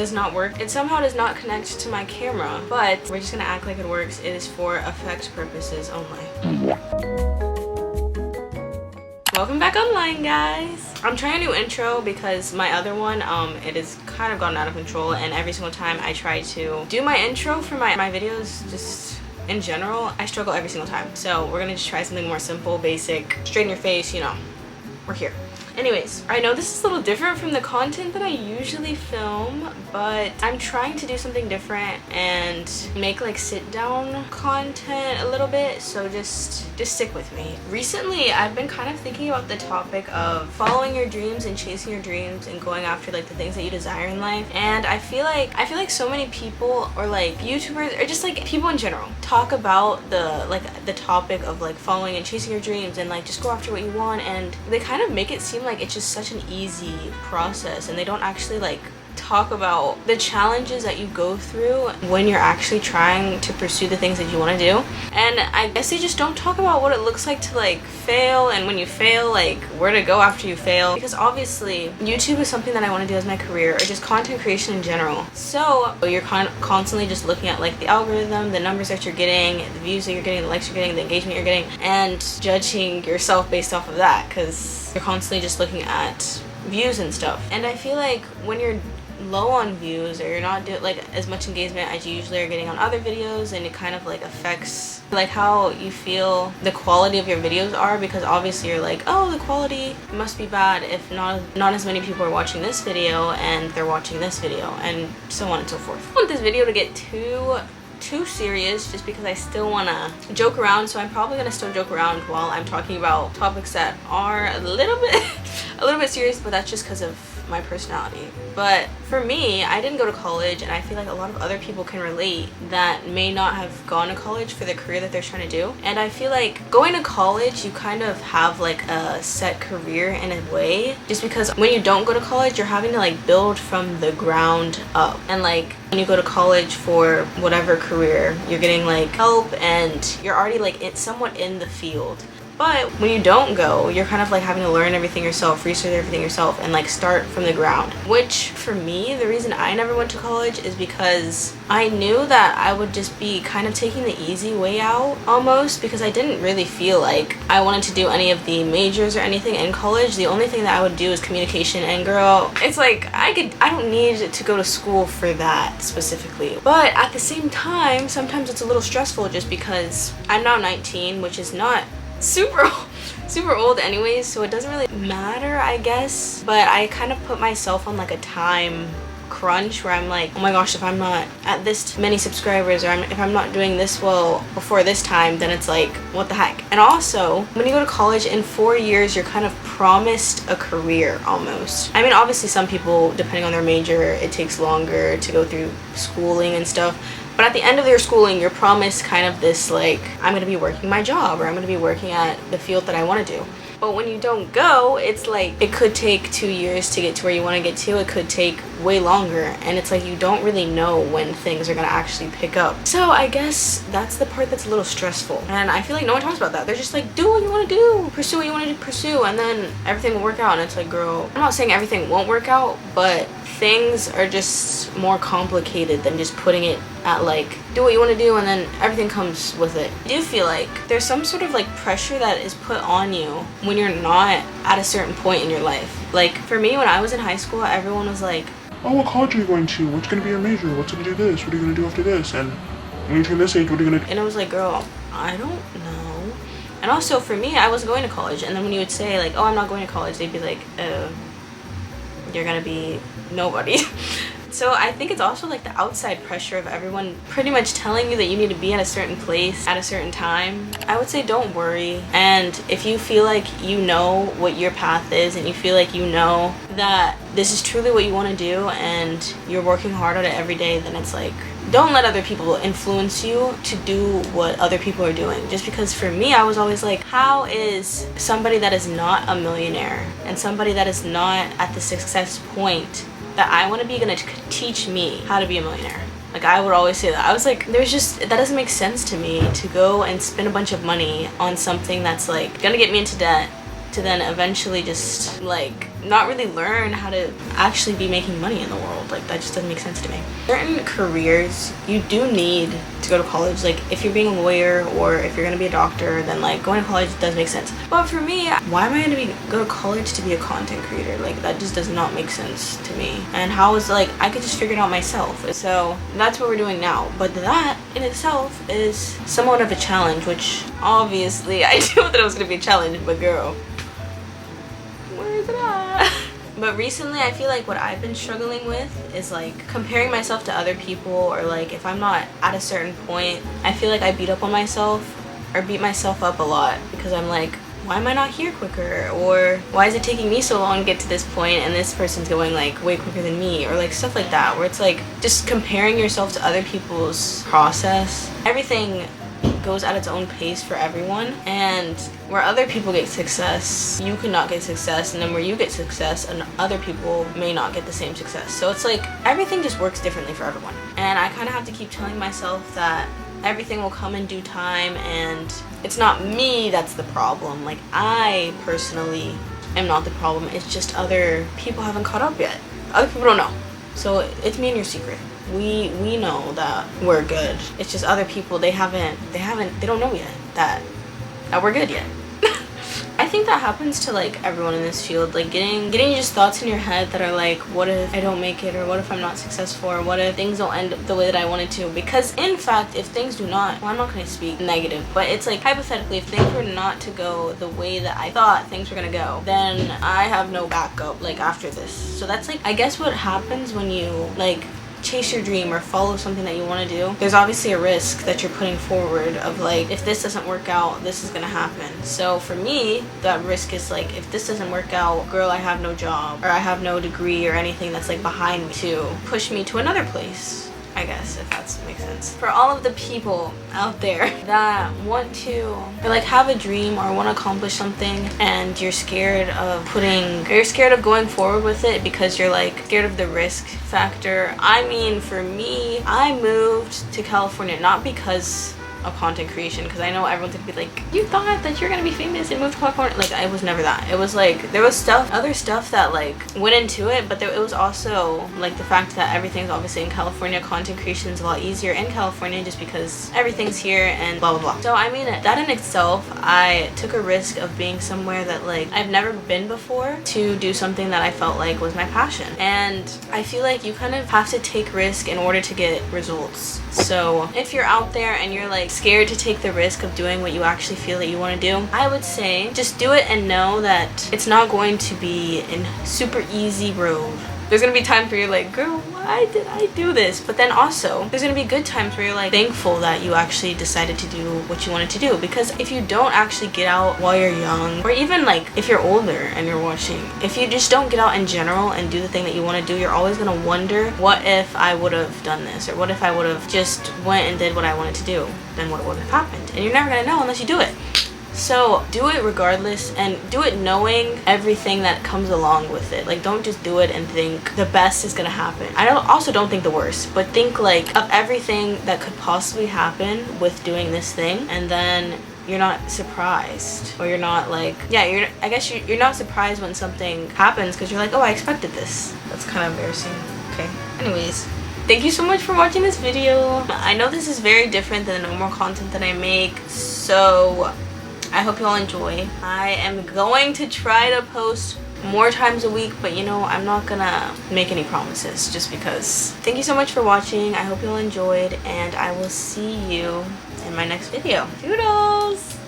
does not work. It somehow does not connect to my camera, but we're just gonna act like it works. It is for effects purposes only. Welcome back online, guys. I'm trying a new intro because my other one, it has kind of gotten out of control, and every single time I try to do my intro for my videos, just in general, I struggle every single time. So we're gonna just try something more simple, basic, straight in your face, you know, we're here. Anyways, I know this is a little different from the content that I usually film, but I'm trying to do something different and make like sit down content a little bit, so just stick with me. Recently, I've been kind of thinking about the topic of following your dreams and chasing your dreams and going after like the things that you desire in life. And I feel like so many people, or like YouTubers, or just like people in general, talk about the topic of like following and chasing your dreams and like just go after what you want, and they kind of make it seem like it's just such an easy process, and they don't actually like talk about the challenges that you go through when you're actually trying to pursue the things that you want to do. And I guess they just don't talk about what it looks like to like fail, and when you fail, like where to go after you fail, because obviously YouTube is something that I want to do as my career, or just content creation in general. So you're constantly just looking at like the algorithm, the numbers that you're getting, the views that you're getting, the likes you're getting, the engagement you're getting, and judging yourself based off of that, because you're constantly just looking at views and stuff. And I feel like when you're low on views, or you're not doing like as much engagement as you usually are getting on other videos, and it kind of like affects like how you feel the quality of your videos are, because obviously you're like, oh, the quality must be bad if not as many people are watching this video and they're watching this video, and so on and so forth. I want this video to get too serious, just because I still want to joke around, so I'm probably going to still joke around while I'm talking about topics that are a little bit serious, but that's just because of my personality. But for me, I didn't go to college, and I feel like a lot of other people can relate that may not have gone to college for the career that they're trying to do. And I feel like going to college, you kind of have like a set career in a way, just because when you don't go to college, you're having to like build from the ground up. And like when you go to college for whatever career, you're getting like help, and you're already like somewhat in the field. But when you don't go, you're kind of like having to learn everything yourself, research everything yourself, and like start from the ground. Which for me, the reason I never went to college is because I knew that I would just be kind of taking the easy way out almost, because I didn't really feel like I wanted to do any of the majors or anything in college. The only thing that I would do is communication, and girl, it's like I don't need to go to school for that specifically. But at the same time, sometimes it's a little stressful, just because I'm now 19, which is not super old anyways, so it doesn't really matter, I guess. But I kind of put myself on like a time crunch where I'm like, oh my gosh, if I'm not at this many subscribers, or if I'm not doing this well before this time, then it's like, what the heck. And also, when you go to college, in 4 years you're kind of promised a career almost. I mean, obviously some people, depending on their major, it takes longer to go through schooling and stuff. But at the end of your schooling, you're promised kind of this like, I'm going to be working my job, or I'm going to be working at the field that I want to do. But when you don't go, it's like it could take 2 years to get to where you want to get to. It could take way longer, and it's like you don't really know when things are going to actually pick up. So I guess that's the part that's a little stressful, and I feel like no one talks about that. They're just like, do what you want to do, pursue what you want to pursue, and then everything will work out. And it's like, girl, I'm not saying everything won't work out, but things are just more complicated than just putting it at like, do what you want to do and then everything comes with it. I do feel like there's some sort of like pressure that is put on you when you're not at a certain point in your life. Like for me, when I was in high school, everyone was like, oh, what college are you going to? What's going to be your major? What's going to do this? What are you going to do after this? And when you turn this age, what are you going to do? And I was like, girl, I don't know. And also for me, I was going to college, and then when you would say like, oh, I'm not going to college, they'd be like, you're gonna be nobody. So I think it's also like the outside pressure of everyone pretty much telling you that you need to be at a certain place at a certain time. I would say don't worry, and if you feel like you know what your path is, and you feel like you know that this is truly what you want to do, and you're working hard at it every day, then it's like, don't let other people influence you to do what other people are doing. Just because for me, I was always like, how is somebody that is not a millionaire and somebody that is not at the success point that I want to be gonna teach me how to be a millionaire? Like, I would always say that. I was like, that doesn't make sense to me, to go and spend a bunch of money on something that's like gonna get me into debt, to then eventually just like not really learn how to actually be making money in the world. Like, that just doesn't make sense to me. Certain careers, you do need to go to college. Like, if you're being a lawyer or if you're gonna be a doctor, then like going to college does make sense. But for me, why am I gonna go to college to be a content creator? Like, that just does not make sense to me. And how is, like, I could just figure it out myself. So that's what we're doing now. But that in itself is somewhat of a challenge, which obviously I knew that it was gonna be a challenge, but girl, where is it at? But recently I feel like what I've been struggling with is like comparing myself to other people, or like if I'm not at a certain point, I feel like I beat up on myself or beat myself up a lot because I'm like, why am I not here quicker? Or why is it taking me so long to get to this point and this person's going like way quicker than me? Or like stuff like that, where it's like just comparing yourself to other people's process. Everything goes at its own pace for everyone, and where other people get success, you cannot get success, and then where you get success and other people may not get the same success. So it's like everything just works differently for everyone, and I kind of have to keep telling myself that everything will come in due time, and it's not me that's the problem. Like, I personally am not the problem. It's just other people haven't caught up yet. Other people don't know. So it's me and your secret. We know that we're good. It's just other people, they don't know yet that we're good yet. I think that happens to like everyone in this field, like getting just thoughts in your head that are like, what if I don't make it, or what if I'm not successful, or what if things don't end up the way that I wanted to? Because in fact, if things do not, well, I'm not going to speak negative, but it's like hypothetically, if things were not to go the way that I thought things were gonna go, then I have no backup like after this. So that's like, I guess what happens when you like chase your dream or follow something that you want to do. There's obviously a risk that you're putting forward of like, if this doesn't work out, this is gonna happen. So for me, that risk is like, if this doesn't work out, girl, I have no job, or I have no degree or anything that's like behind me to push me to another place, I guess, if that makes sense. For all of the people out there that want to, or like have a dream or want to accomplish something, and you're scared of going forward with it because you're like scared of the risk factor. I mean, for me, I moved to California not because of content creation, because I know everyone's gonna be like, you thought that you're gonna be famous and move to California. Like, it was never that. It was like, there was other stuff that like went into it, but it was also like the fact that everything's obviously in California. Content creation is a lot easier in California just because everything's here and blah blah blah. So I mean, that in itself, I took a risk of being somewhere that like I've never been before to do something that I felt like was my passion. And I feel like you kind of have to take risk in order to get results. So if you're out there and you're like scared to take the risk of doing what you actually feel that you want to do, I would say just do it and know that it's not going to be a super easy road. There's gonna be times where you're like, girl, why did I do this? But then also, there's gonna be good times where you're like thankful that you actually decided to do what you wanted to do. Because if you don't actually get out while you're young, or even like if you're older and you're watching, if you just don't get out in general and do the thing that you want to do, you're always gonna wonder, what if I would have done this? Or what if I would have just went and did what I wanted to do? Then what would have happened? And you're never gonna know unless you do it. So do it regardless, and do it knowing everything that comes along with it. Like, don't just do it and think the best is gonna happen. I also don't think the worst, but think like of everything that could possibly happen with doing this thing, and then you're not surprised, or you're not like, yeah, I guess you're not surprised when something happens because you're like, oh, I expected this. That's kind of embarrassing. Okay, anyways, thank you so much for watching this video. I know this is very different than the normal content that I make, so I hope you all enjoy. I am going to try to post more times a week, but you know, I'm not gonna make any promises just because. Thank you so much for watching. I hope you all enjoyed, and I will see you in my next video. Doodles!